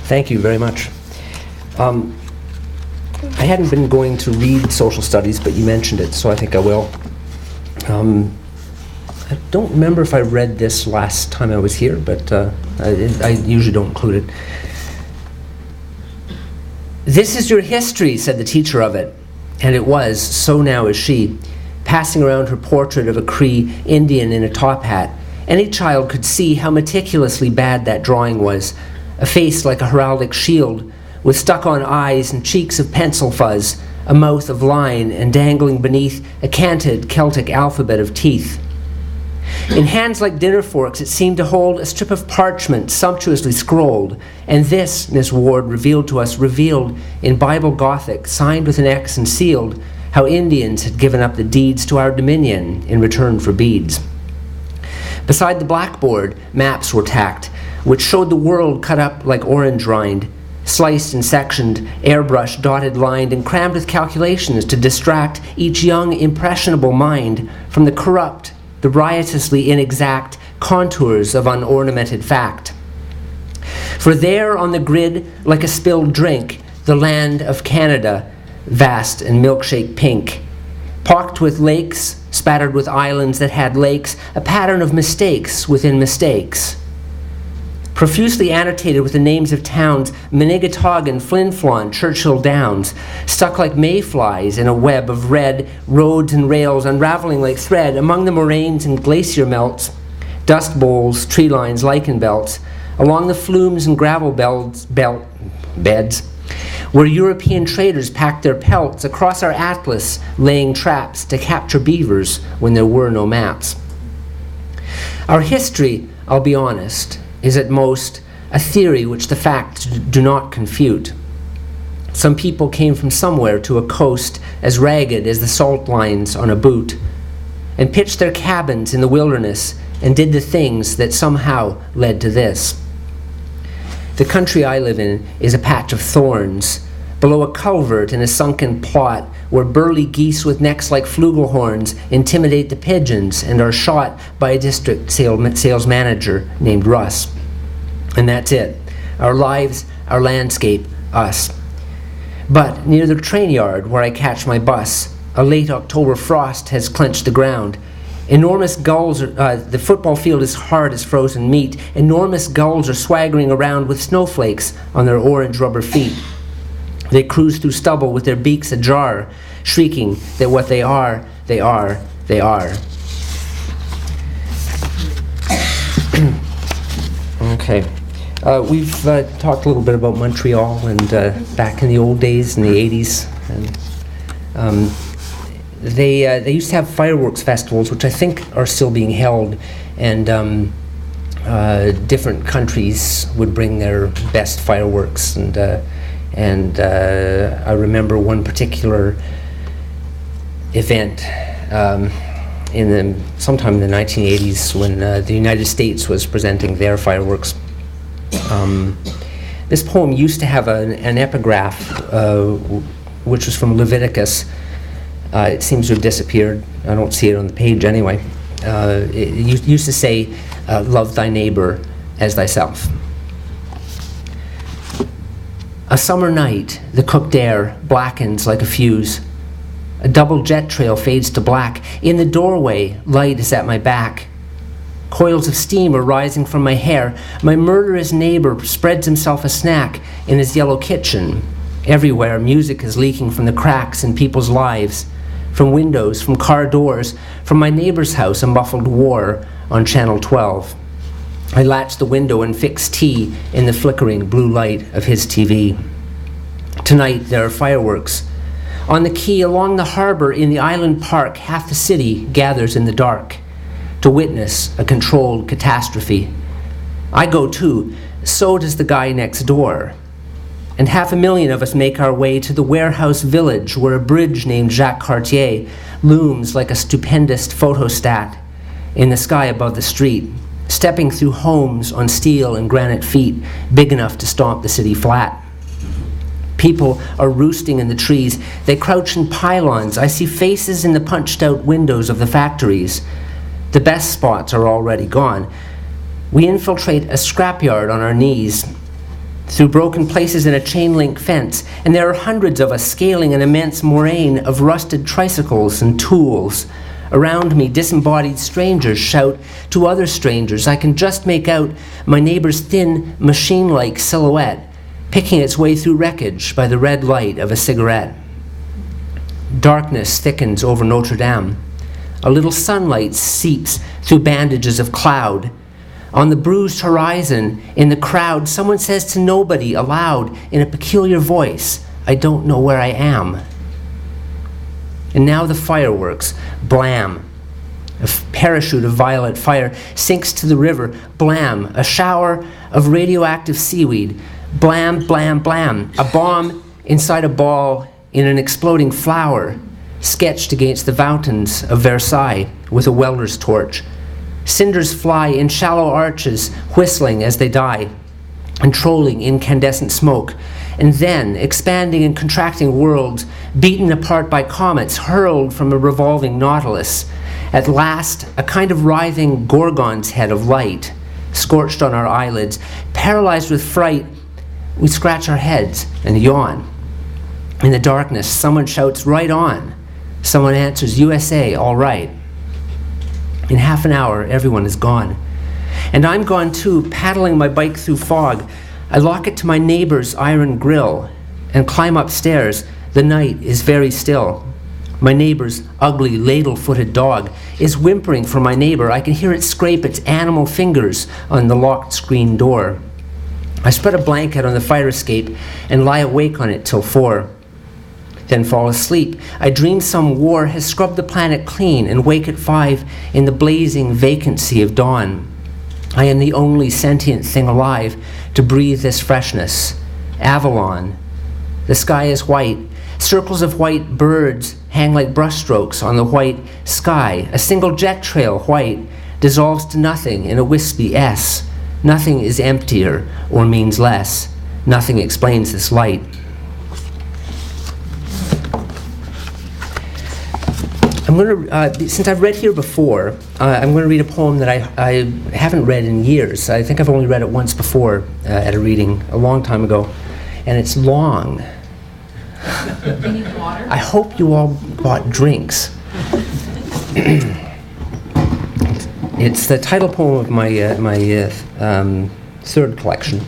Thank you very much. I hadn't been going to read social studies, but you mentioned it, so I think I will. I don't remember if I read this last time I was here, but I usually don't include it. "This is your history," said the teacher of it. And it was, so now is she, passing around her portrait of a Cree Indian in a top hat. Any child could see how meticulously bad that drawing was. A face like a heraldic shield, with stuck-on eyes and cheeks of pencil fuzz, a mouth of line, and dangling beneath a canted Celtic alphabet of teeth. In hands like dinner forks, it seemed to hold a strip of parchment sumptuously scrolled, and this, Miss Ward revealed in Bible Gothic, signed with an X and sealed, how Indians had given up the deeds to our dominion in return for beads. Beside the blackboard, maps were tacked, which showed the world cut up like orange rind, sliced and sectioned, airbrush dotted, lined, and crammed with calculations to distract each young, impressionable mind from the corrupt, the riotously inexact contours of unornamented fact. For there on the grid, like a spilled drink, the land of Canada, vast and milkshake pink, pocked with lakes, spattered with islands that had lakes, a pattern of mistakes within mistakes. Profusely annotated with the names of towns, Minigatogan, Flin Flon, Churchill Downs, stuck like mayflies in a web of red, roads and rails unraveling like thread among the moraines and glacier melts, dust bowls, tree lines, lichen belts, along the flumes and gravel beds, where European traders packed their pelts across our atlas, laying traps to capture beavers when there were no maps. Our history, I'll be honest, is at most a theory which the facts do not confute. Some people came from somewhere to a coast as ragged as the salt lines on a boot, and pitched their cabins in the wilderness and did the things that somehow led to this. The country I live in is a patch of thorns, below a culvert in a sunken plot where burly geese with necks like flugelhorns intimidate the pigeons and are shot by a district sales manager named Russ. And that's it. Our lives, our landscape, us. But near the train yard where I catch my bus, a late October frost has clenched the ground. Enormous gulls the football field is hard as frozen meat. Enormous gulls are swaggering around with snowflakes on their orange rubber feet. They cruise through stubble with their beaks ajar, shrieking that what they are, they are, they are. Okay. We've talked a little bit about Montreal and back in the old days, in the 80s. And, they used to have fireworks festivals, which I think are still being held, and different countries would bring their best fireworks, and I remember one particular event sometime in the 1980s when the United States was presenting their fireworks. This poem used to have an epigraph, which was from Leviticus. It seems to have disappeared. I don't see it on the page anyway. It used to say, "Love thy neighbor as thyself." A summer night, the cooked air blackens like a fuse. A double jet trail fades to black. In the doorway, light is at my back. Coils of steam are rising from my hair. My murderous neighbor spreads himself a snack in his yellow kitchen. Everywhere, music is leaking from the cracks in people's lives, from windows, from car doors, from my neighbor's house, a muffled war on Channel 12. I latch the window and fix tea in the flickering blue light of his TV. Tonight, there are fireworks. On the quay, along the harbor, in the island park, half the city gathers in the dark to witness a controlled catastrophe. I go too, so does the guy next door. And 500,000 of us make our way to the warehouse village where a bridge named Jacques Cartier looms like a stupendous photostat in the sky above the street, stepping through homes on steel and granite feet big enough to stomp the city flat. People are roosting in the trees. They crouch in pylons. I see faces in the punched-out windows of the factories. The best spots are already gone. We infiltrate a scrapyard on our knees. through broken places in a chain-link fence, and there are hundreds of us scaling an immense moraine of rusted tricycles and tools. Around me, disembodied strangers shout to other strangers. I can just make out my neighbor's thin, machine-like silhouette, picking its way through wreckage by the red light of a cigarette. Darkness thickens over Notre Dame. A little sunlight seeps through bandages of cloud. On the bruised horizon, in the crowd, someone says to nobody aloud in a peculiar voice, "I don't know where I am." And now the fireworks. Blam. A parachute of violet fire sinks to the river. Blam. A shower of radioactive seaweed. Blam, blam, blam. A bomb inside a ball in an exploding flower, sketched against the fountains of Versailles with a welder's torch. Cinders fly in shallow arches, whistling as they die, and trolling incandescent smoke. And then, expanding and contracting worlds, beaten apart by comets, hurled from a revolving nautilus. At last, a kind of writhing gorgon's head of light, scorched on our eyelids. Paralyzed with fright, we scratch our heads and yawn. In the darkness, someone shouts, "Right on." Someone answers, "USA, all right." In half an hour, everyone is gone. And I'm gone too, paddling my bike through fog. I lock it to my neighbor's iron grill and climb upstairs. The night is very still. My neighbor's ugly, ladle-footed dog is whimpering for my neighbor. I can hear it scrape its animal fingers on the locked screen door. I spread a blanket on the fire escape and lie awake on it till 4. Then fall asleep. I dream some war has scrubbed the planet clean and wake at 5 in the blazing vacancy of dawn. I am the only sentient thing alive to breathe this freshness. Avalon. The sky is white. Circles of white birds hang like brushstrokes on the white sky. A single jet trail, white, dissolves to nothing in a wispy S. Nothing is emptier or means less. Nothing explains this light. I'm going to, since I've read here before, I'm going to read a poem that I haven't read in years. I think I've only read it once before at a reading a long time ago, and it's long. You need water? I hope you all bought drinks. It's the title poem of my third collection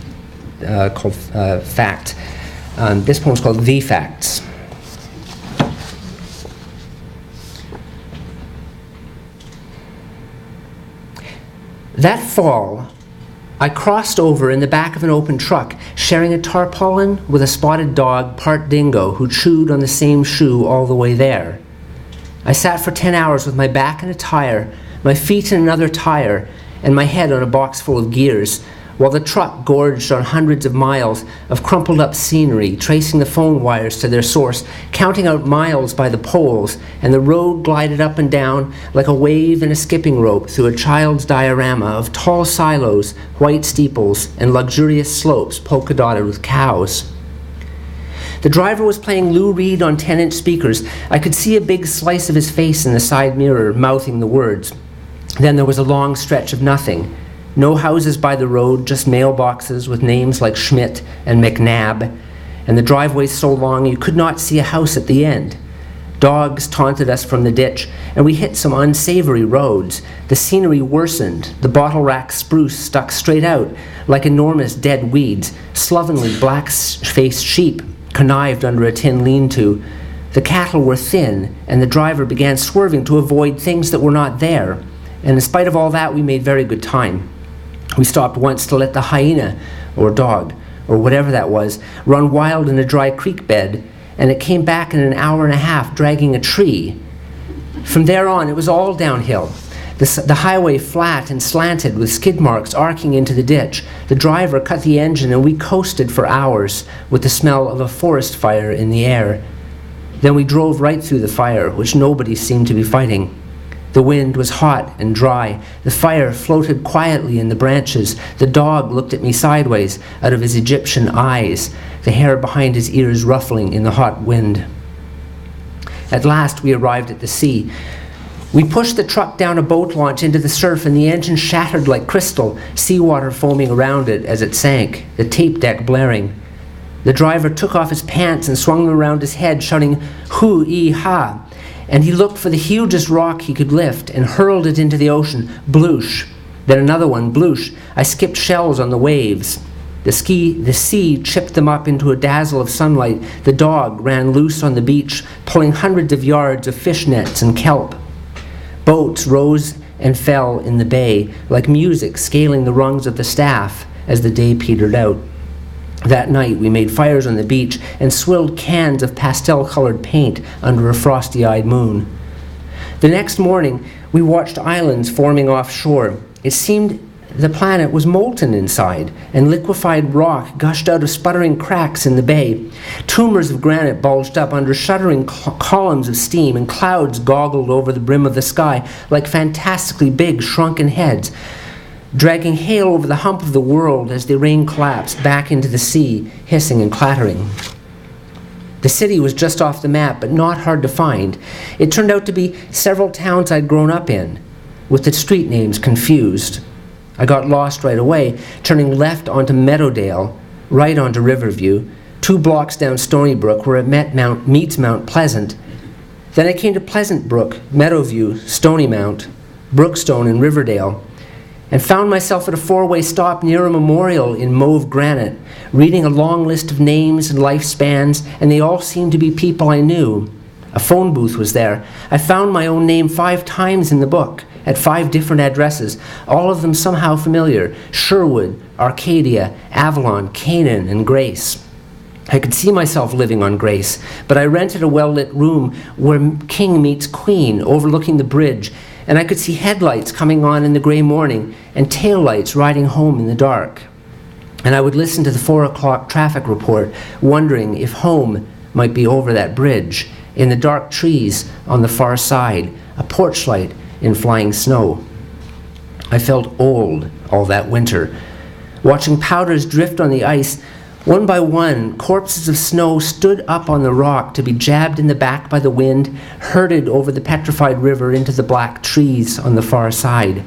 called Fact. This poem is called The Facts. That fall, I crossed over in the back of an open truck, sharing a tarpaulin with a spotted dog, part dingo, who chewed on the same shoe all the way there. I sat for 10 hours with my back in a tire, my feet in another tire, and my head on a box full of gears, while the truck gorged on hundreds of miles of crumpled up scenery, tracing the phone wires to their source, counting out miles by the poles, and the road glided up and down like a wave in a skipping rope through a child's diorama of tall silos, white steeples, and luxurious slopes polka-dotted with cows. The driver was playing Lou Reed on 10-inch speakers. I could see a big slice of his face in the side mirror, mouthing the words. Then there was a long stretch of nothing. No houses by the road, just mailboxes with names like Schmidt and McNabb, and the driveway so long you could not see a house at the end. Dogs taunted us from the ditch, and we hit some unsavory roads. The scenery worsened. The bottle rack spruce stuck straight out like enormous dead weeds. Slovenly black-faced sheep connived under a tin lean-to. The cattle were thin, and the driver began swerving to avoid things that were not there. And in spite of all that, we made very good time. We stopped once to let the hyena, or dog, or whatever that was, run wild in a dry creek bed, and it came back in an hour and a half dragging a tree. From there on, it was all downhill. The highway flat and slanted with skid marks arcing into the ditch. The driver cut the engine and we coasted for hours with the smell of a forest fire in the air. Then we drove right through the fire, which nobody seemed to be fighting. The wind was hot and dry. The fire floated quietly in the branches. The dog looked at me sideways out of his Egyptian eyes, the hair behind his ears ruffling in the hot wind. At last we arrived at the sea. We pushed the truck down a boat launch into the surf, and the engine shattered like crystal, seawater foaming around it as it sank, the tape deck blaring. The driver took off his pants and swung them around his head, shouting, "Hoo-ee-ha!" And he looked for the hugest rock he could lift and hurled it into the ocean, bloosh. Then another one, bloosh. I skipped shells on the waves. The sea chipped them up into a dazzle of sunlight. The dog ran loose on the beach, pulling hundreds of yards of fish nets and kelp. Boats rose and fell in the bay, like music scaling the rungs of the staff as the day petered out. That night we made fires on the beach and swilled cans of pastel-colored paint under a frosty-eyed moon. The next morning we watched islands forming offshore. It seemed the planet was molten inside, and liquefied rock gushed out of sputtering cracks in the bay. Tumors of granite bulged up under shuddering columns of steam, and clouds goggled over the brim of the sky like fantastically big, shrunken heads, dragging hail over the hump of the world as the rain collapsed back into the sea, hissing and clattering. The city was just off the map, but not hard to find. It turned out to be several towns I'd grown up in, with the street names confused. I got lost right away, turning left onto Meadowdale, right onto Riverview, 2 blocks down Stony Brook where it meets Mount Pleasant. Then I came to Pleasant Brook, Meadowview, Stony Mount, Brookstone, and Riverdale, and found myself at a 4-way stop near a memorial in mauve granite, reading a long list of names and lifespans, and they all seemed to be people I knew. A phone booth was there. I found my own name 5 times in the book, at 5 different addresses, all of them somehow familiar: Sherwood, Arcadia, Avalon, Canaan, and Grace. I could see myself living on Grace, but I rented a well-lit room where King meets Queen, overlooking the bridge, and I could see headlights coming on in the gray morning and taillights riding home in the dark. And I would listen to the 4 o'clock traffic report, wondering if home might be over that bridge, in the dark trees on the far side, a porch light in flying snow. I felt old all that winter, watching powders drift on the ice. One by one, corpses of snow stood up on the rock to be jabbed in the back by the wind, herded over the petrified river into the black trees on the far side.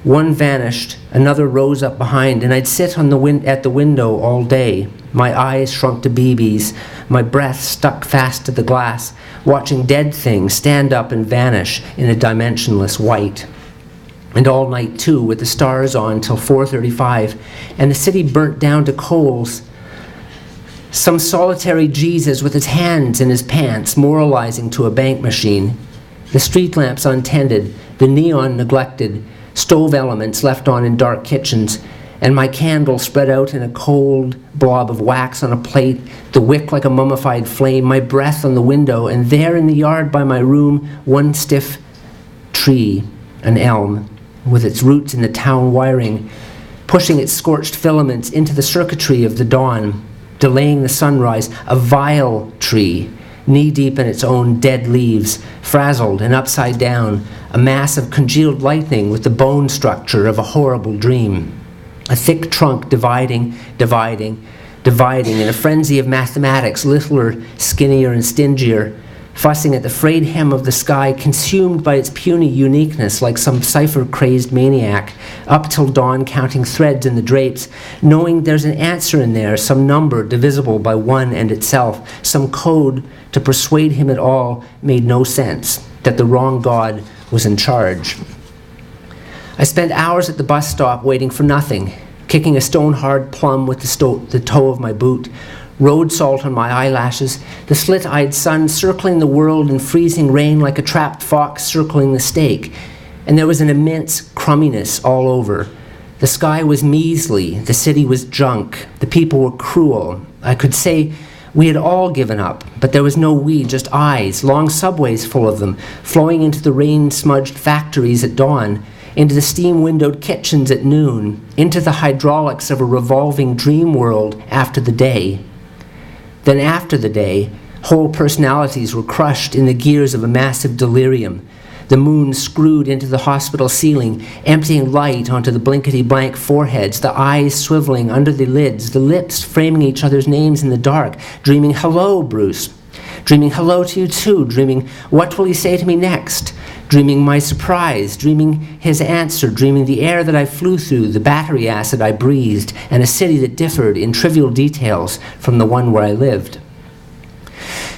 One vanished, another rose up behind, and I'd sit on at the window all day. My eyes shrunk to BBs, my breath stuck fast to the glass, watching dead things stand up and vanish in a dimensionless white. And all night, too, with the stars on till 4:35, and the city burnt down to coals. Some solitary Jesus with his hands in his pants, moralizing to a bank machine. The street lamps untended, the neon neglected, stove elements left on in dark kitchens, and my candle spread out in a cold blob of wax on a plate, the wick like a mummified flame, my breath on the window, and there in the yard by my room, one stiff tree, an elm, with its roots in the town wiring, pushing its scorched filaments into the circuitry of the dawn, delaying the sunrise, a vile tree, knee-deep in its own dead leaves, frazzled and upside down, a mass of congealed lightning with the bone structure of a horrible dream. A thick trunk dividing in a frenzy of mathematics, littler, skinnier, and stingier, fussing at the frayed hem of the sky, consumed by its puny uniqueness like some cipher-crazed maniac, up till dawn counting threads in the drapes, knowing there's an answer in there, some number divisible by one and itself, some code to persuade him at all made no sense, that the wrong God was in charge. I spent hours at the bus stop waiting for nothing, kicking a stone-hard plum with the toe of my boot, road salt on my eyelashes, the slit-eyed sun circling the world in freezing rain like a trapped fox circling the stake, and there was an immense crumminess all over. The sky was measly, the city was junk, the people were cruel. I could say we had all given up, but there was no we, just eyes, long subways full of them, flowing into the rain-smudged factories at dawn, into the steam-windowed kitchens at noon, into the hydraulics of a revolving dream world after the day. Then after the day, whole personalities were crushed in the gears of a massive delirium. The moon screwed into the hospital ceiling, emptying light onto the blankety-blank foreheads, the eyes swiveling under the lids, the lips framing each other's names in the dark, dreaming, "Hello, Bruce." Dreaming, "Hello to you too." Dreaming, "What will he say to me next?" dreaming my surprise, dreaming his answer, dreaming the air that I flew through, the battery acid I breathed, and a city that differed in trivial details from the one where I lived.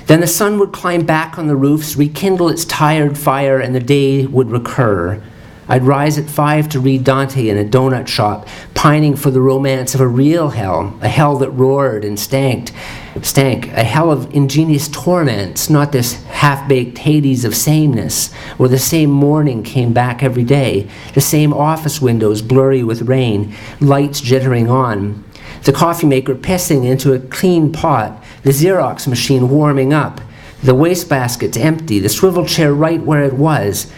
Then the sun would climb back on the roofs, rekindle its tired fire, and the day would recur. I'd rise at 5 to read Dante in a donut shop, pining for the romance of a real hell, a hell that roared and stank, a hell of ingenious torments, not this half-baked Hades of sameness, where the same morning came back every day, the same office windows blurry with rain, lights jittering on, the coffee maker pissing into a clean pot, the Xerox machine warming up, the wastebaskets empty, the swivel chair right where it was.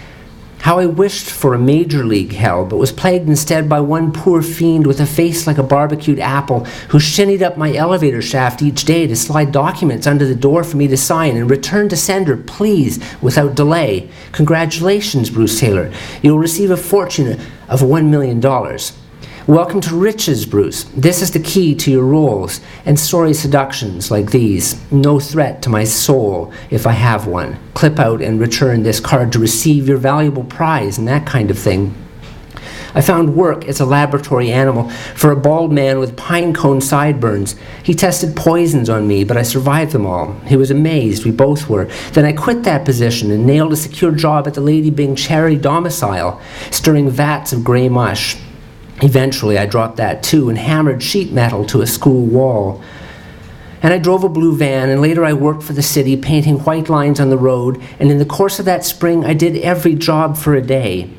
How I wished for a major league hell, but was plagued instead by one poor fiend with a face like a barbecued apple who shinnied up my elevator shaft each day to slide documents under the door for me to sign and return to sender, please, without delay. Congratulations, Bruce Taylor. You'll receive a fortune of $1 million. Welcome to riches, Bruce. This is the key to your roles and sorry seductions like these. No threat to my soul if I have one. Clip out and return this card to receive your valuable prize and that kind of thing. I found work as a laboratory animal for a bald man with pine cone sideburns. He tested poisons on me, but I survived them all. He was amazed, we both were. Then I quit that position and nailed a secure job at the Lady Bing charity domicile, stirring vats of gray mush. Eventually, I dropped that too and hammered sheet metal to a school wall. And I drove a blue van, and later I worked for the city, painting white lines on the road, and in the course of that spring, I did every job for a day.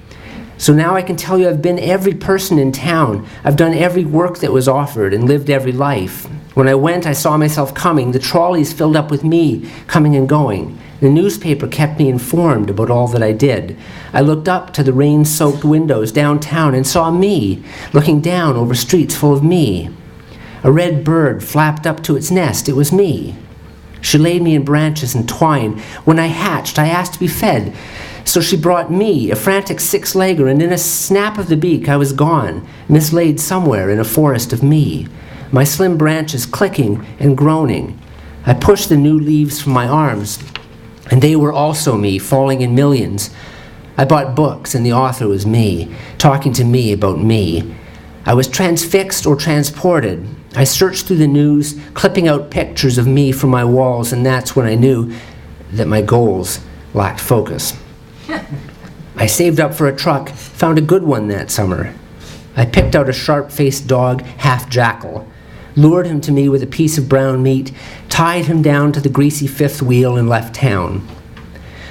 So now I can tell you I've been every person in town. I've done every work that was offered and lived every life. When I went, I saw myself coming. The trolleys filled up with me, coming and going. The newspaper kept me informed about all that I did. I looked up to the rain-soaked windows downtown and saw me, looking down over streets full of me. A red bird flapped up to its nest. It was me. She laid me in branches and twine. When I hatched, I asked to be fed. So she brought me, a frantic six-legger, and in a snap of the beak, I was gone, mislaid somewhere in a forest of me, my slim branches clicking and groaning. I pushed the new leaves from my arms, and they were also me, falling in millions. I bought books, and the author was me, talking to me about me. I was transfixed or transported. I searched through the news, clipping out pictures of me from my walls, and that's when I knew that my goals lacked focus. I saved up for a truck, found a good one that summer. I picked out a sharp-faced dog, half jackal, lured him to me with a piece of brown meat, tied him down to the greasy fifth wheel, and left town.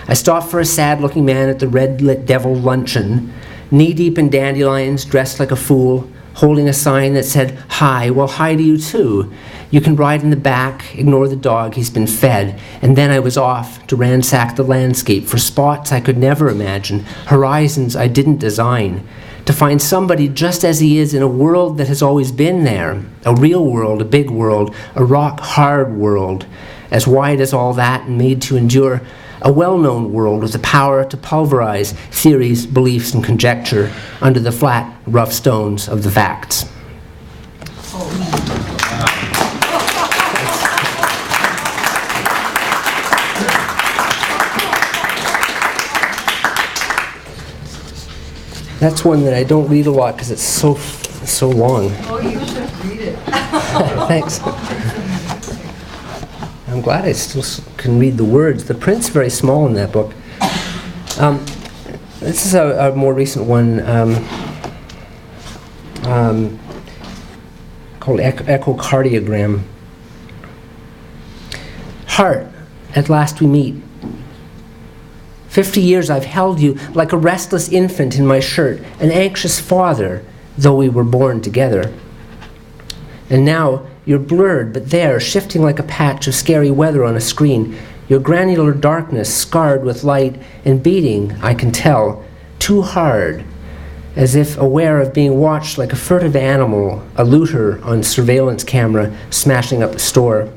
I stopped for a sad-looking man at the Red Devil luncheon, knee-deep in dandelions, dressed like a fool, holding a sign that said, "Hi, well, hi to you too. You can ride in the back, ignore the dog, he's been fed." And then I was off to ransack the landscape for spots I could never imagine, horizons I didn't design, to find somebody just as he is in a world that has always been there, a real world, a big world, a rock-hard world, as wide as all that and made to endure, a well-known world with the power to pulverize theories, beliefs, and conjecture under the flat, rough stones of the facts. That's one that I don't read a lot because it's so long. Oh, you should read it. Thanks. I'm glad I still can read the words. The print's very small in that book. This is a more recent one called Echocardiogram. Heart, at last we meet. 50 years I've held you like a restless infant in my shirt, an anxious father, though we were born together. And now you're blurred, but there, shifting like a patch of scary weather on a screen, your granular darkness scarred with light and beating, I can tell, too hard, as if aware of being watched like a furtive animal, a looter on surveillance camera smashing up a store.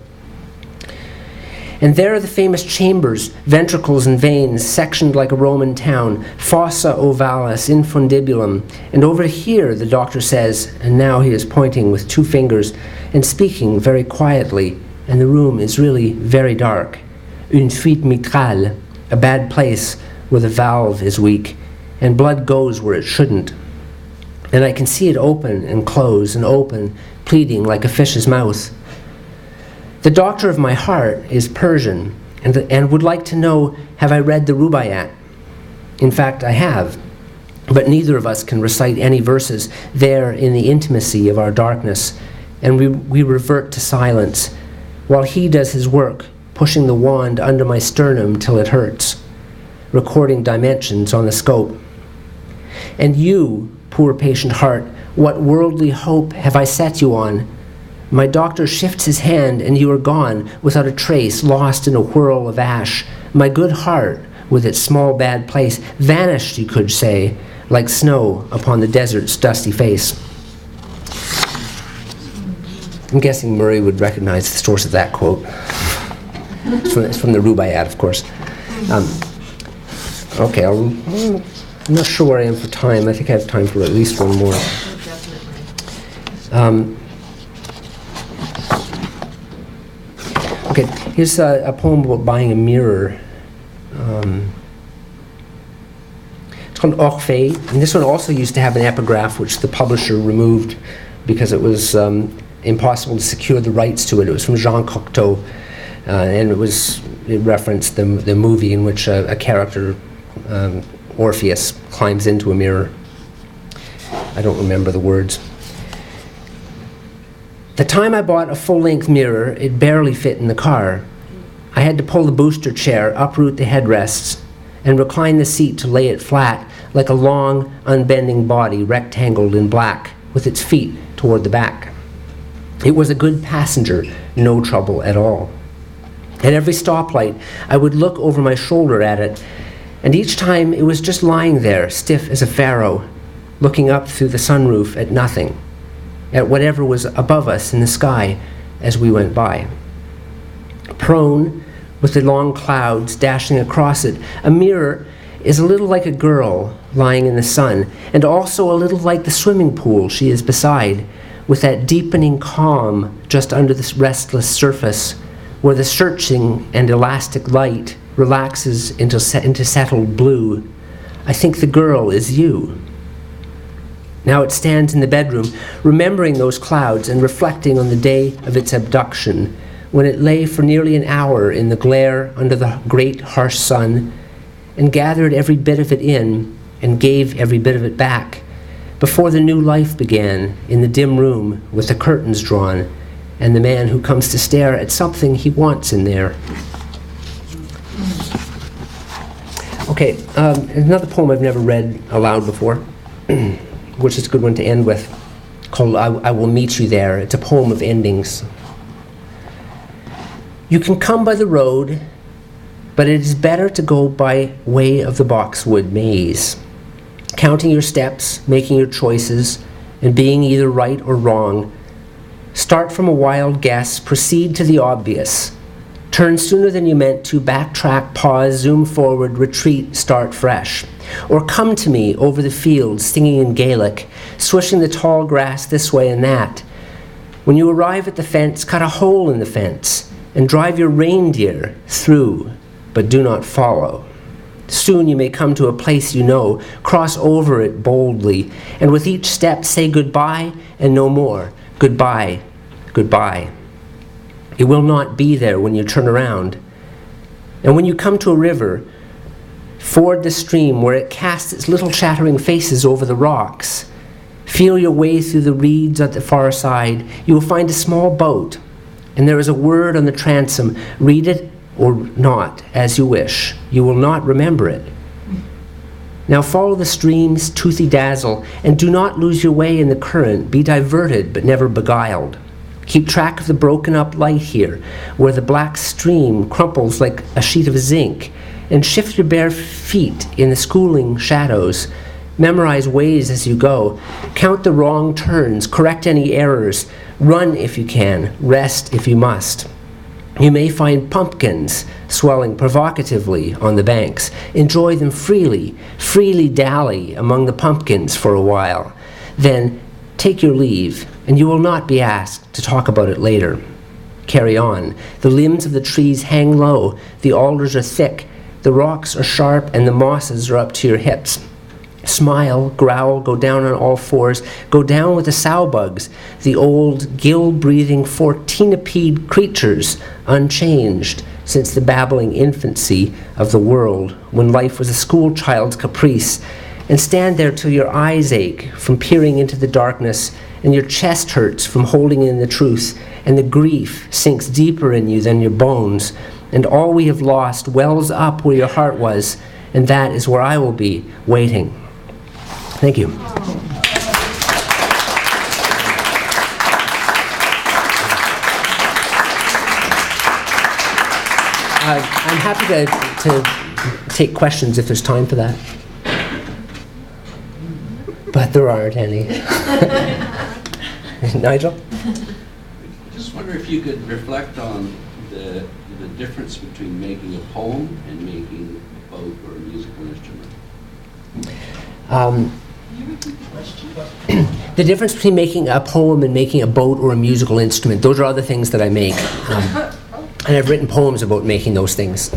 And there are the famous chambers, ventricles and veins, sectioned like a Roman town, fossa ovalis, infundibulum. And over here, the doctor says, and now he is pointing with two fingers and speaking very quietly, and the room is really very dark. Une fuite mitrale, a bad place, where the valve is weak, and blood goes where it shouldn't. And I can see it open and close and open, pleading like a fish's mouth. The doctor of my heart is Persian and would like to know, have I read the Rubaiyat? In fact, I have, but neither of us can recite any verses there in the intimacy of our darkness, and we revert to silence, while he does his work, pushing the wand under my sternum till it hurts, recording dimensions on the scope. And you, poor patient heart, what worldly hope have I set you on? My doctor shifts his hand, and you are gone, without a trace, lost in a whirl of ash. My good heart, with its small bad place, vanished, you could say, like snow upon the desert's dusty face. I'm guessing Murray would recognize the source of that quote. It's from the Rubaiyat, of course. Okay, I'm not sure where I am for time. I think I have time for at least one more. Okay, here's a poem about buying a mirror. It's called Orphée, and this one also used to have an epigraph which the publisher removed because it was impossible to secure the rights to it. It was from Jean Cocteau, and it referenced the movie in which a character, Orpheus, climbs into a mirror. I don't remember the words. The time I bought a full-length mirror, it barely fit in the car. I had to pull the booster chair, uproot the headrests, and recline the seat to lay it flat, like a long, unbending body rectangled in black, with its feet toward the back. It was a good passenger, no trouble at all. At every stoplight, I would look over my shoulder at it, and each time it was just lying there, stiff as a pharaoh, looking up through the sunroof at nothing, at whatever was above us in the sky as we went by. Prone, with the long clouds dashing across it, a mirror is a little like a girl lying in the sun, and also a little like the swimming pool she is beside, with that deepening calm just under this restless surface, where the searching and elastic light relaxes into settled blue. I think the girl is you. Now it stands in the bedroom, remembering those clouds and reflecting on the day of its abduction, when it lay for nearly an hour in the glare under the great harsh sun, and gathered every bit of it in and gave every bit of it back, before the new life began in the dim room with the curtains drawn, and the man who comes to stare at something he wants in there. Okay, another poem I've never read aloud before, which is a good one to end with, called I Will Meet You There. It's a poem of endings. You can come by the road, but it is better to go by way of the boxwood maze, counting your steps, making your choices, and being either right or wrong. Start from a wild guess, proceed to the obvious. Turn sooner than you meant to, backtrack, pause, zoom forward, retreat, start fresh. Or come to me over the fields, singing in Gaelic, swishing the tall grass this way and that. When you arrive at the fence, cut a hole in the fence, and drive your reindeer through, but do not follow. Soon you may come to a place you know, cross over it boldly, and with each step say goodbye and no more. Goodbye, goodbye. It will not be there when you turn around. And when you come to a river, ford the stream where it casts its little chattering faces over the rocks. Feel your way through the reeds at the far side. You will find a small boat, and there is a word on the transom. Read it or not, as you wish. You will not remember it. Now follow the stream's toothy dazzle, and do not lose your way in the current. Be diverted, but never beguiled. Keep track of the broken up light here, where the black stream crumples like a sheet of zinc, and shift your bare feet in the schooling shadows. Memorize ways as you go. Count the wrong turns, correct any errors. Run if you can, rest if you must. You may find pumpkins swelling provocatively on the banks. Enjoy them freely, freely dally among the pumpkins for a while. Then take your leave, and you will not be asked to talk about it later. Carry on. The limbs of the trees hang low, the alders are thick, The rocks are sharp and the mosses are up to your hips. Smile, growl, go down on all fours, go down with the sow bugs, the old gill-breathing 14-apede creatures, unchanged since the babbling infancy of the world, when life was a school child's caprice, and stand there till your eyes ache from peering into the darkness, and your chest hurts from holding in the truth, and the grief sinks deeper in you than your bones, and all we have lost wells up where your heart was, and that is where I will be, waiting. Thank you. I'm happy to take questions if there's time for that. But there aren't any. Nigel? I just wonder if you could reflect on the difference between making a poem and making a boat or a musical instrument. The difference between making a poem and making a boat or a musical instrument, those are other things that I make. And I've written poems about making those things.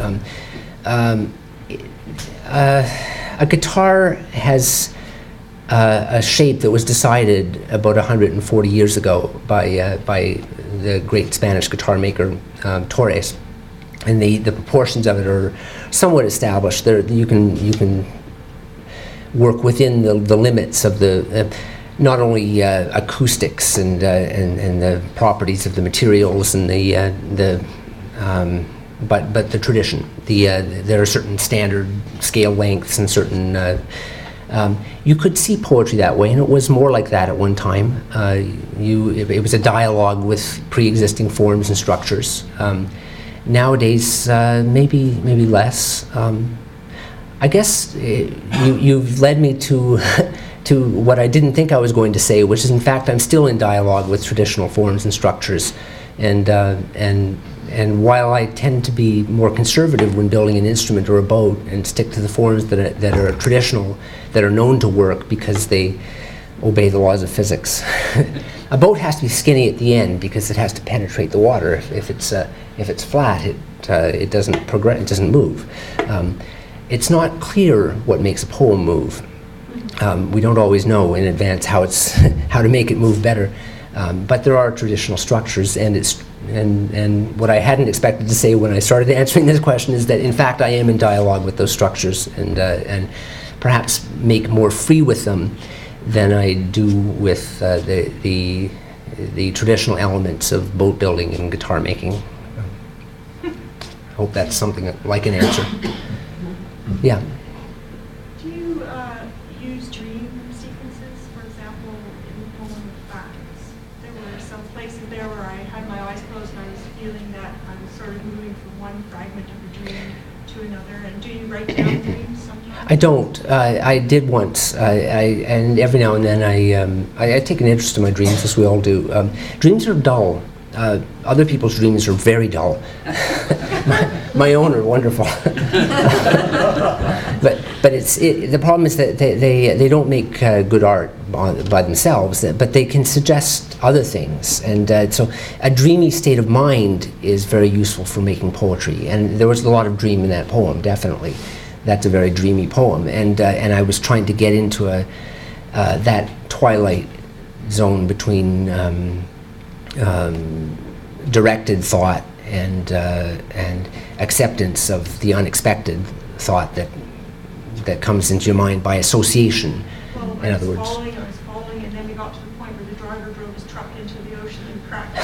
A guitar has a shape that was decided about 140 years ago by the great Spanish guitar maker Torres, and the proportions of it are somewhat established. You can work within the limits of the not only acoustics and the properties of the materials and but the tradition. There are certain standard scale lengths and certain. You could see poetry that way, and it was more like that at one time. It was a dialogue with pre-existing forms and structures. Nowadays, maybe less. I guess you've led me to to what I didn't think I was going to say, which is in fact I'm still in dialogue with traditional forms and structures, and while I tend to be more conservative when building an instrument or a boat and stick to the forms that are traditional, that are known to work because they obey the laws of physics. A boat has to be skinny at the end because it has to penetrate the water. If it's flat, it doesn't progress. It doesn't move. It's not clear what makes a poem move. We don't always know in advance how to make it move better. But there are traditional structures, and what I hadn't expected to say when I started answering this question is that in fact I am in dialogue with those structures and perhaps make more free with them than I do with the traditional elements of boat building and guitar making. I hope that's something like an answer. Yeah. Do you use dream sequences, for example, in the poem Facts? There were some places there where I had my eyes closed and I was feeling that I was sort of moving from one fragment of a dream to another. And do you write down dreams sometimes? I don't. I did once, and every now and then I take an interest in my dreams, as we all do. Dreams are dull. Other people's dreams are very dull. My own are wonderful. but the problem is that they don't make good art by themselves, but they can suggest other things. And so a dreamy state of mind is very useful for making poetry. And there was a lot of dream in that poem, definitely. That's a very dreamy poem. And I was trying to get into that twilight zone between directed thought and acceptance of the unexpected thought that comes into your mind by association. Well, in other words, I was following, and then we got to the point where the driver drove his truck into the ocean and cracked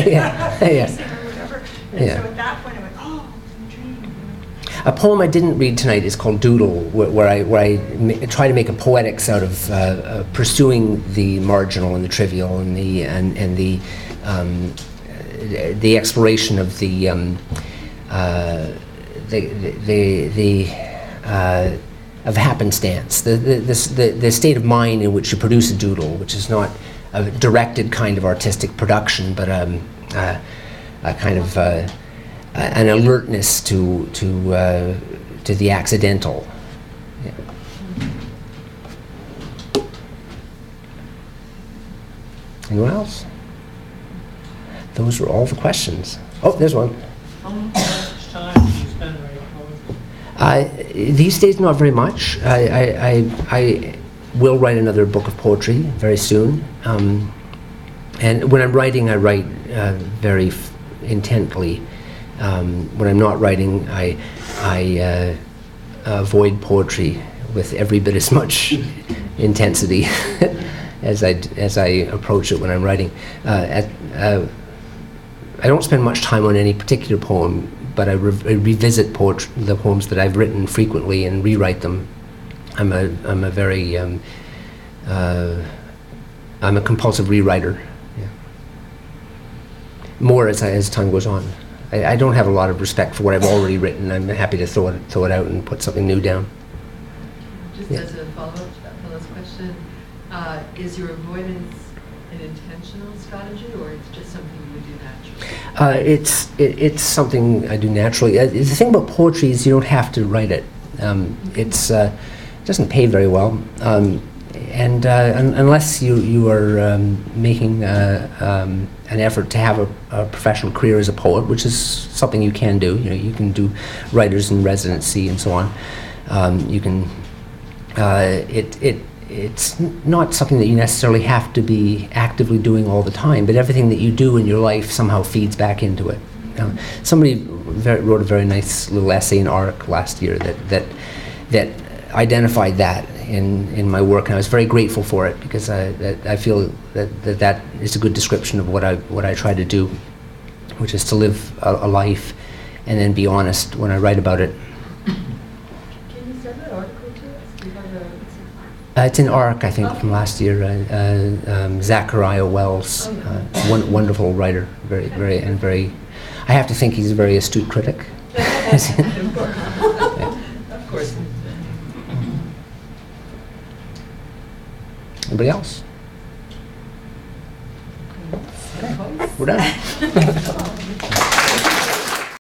yeah. or whatever. And Yeah. so at that point I went, oh, it's a dream. a poem I didn't read tonight is called Doodle, where I try to make a poetics out of pursuing the marginal and the trivial and the exploration of the of happenstance, the state of mind in which you produce a doodle, which is not a directed kind of artistic production, but a kind of an alertness to the accidental. Yeah. Anyone else? Those were all the questions. Oh, there's one. How much time do you spend writing These days, not very much. I will write another book of poetry very soon. And when I'm writing, I write very intently. When I'm not writing, I avoid poetry with every bit as much intensity as I approach it when I'm writing. I don't spend much time on any particular poem, but I revisit the poems that I've written frequently and rewrite them. I'm a very I'm a compulsive rewriter. Yeah. More as time goes on. I don't have a lot of respect for what I've already written. I'm happy to throw it out and put something new down. Just Yeah. as a follow-up to that fellow's question, is your avoidance an intentional strategy, or it's just something you would do naturally? It's something I do naturally. The thing about poetry is you don't have to write it. It doesn't pay very well, and unless you are making an effort to have a professional career as a poet, which is something you can do. You know, you can do writers in residency and so on. You can. It's not something that you necessarily have to be actively doing all the time, but everything that you do in your life somehow feeds back into it. Somebody wrote a very nice little essay in ARC last year that identified that in my work, and I was very grateful for it because I feel that is a good description of what I try to do, which is to live a life and then be honest when I write about it. Can you send that article to us? Do you have It's in ARC, I think, from last year. Zachariah Wells, wonderful writer, very. I have to think he's a very astute critic. Of course. Of course. Anybody else? Okay. We're done.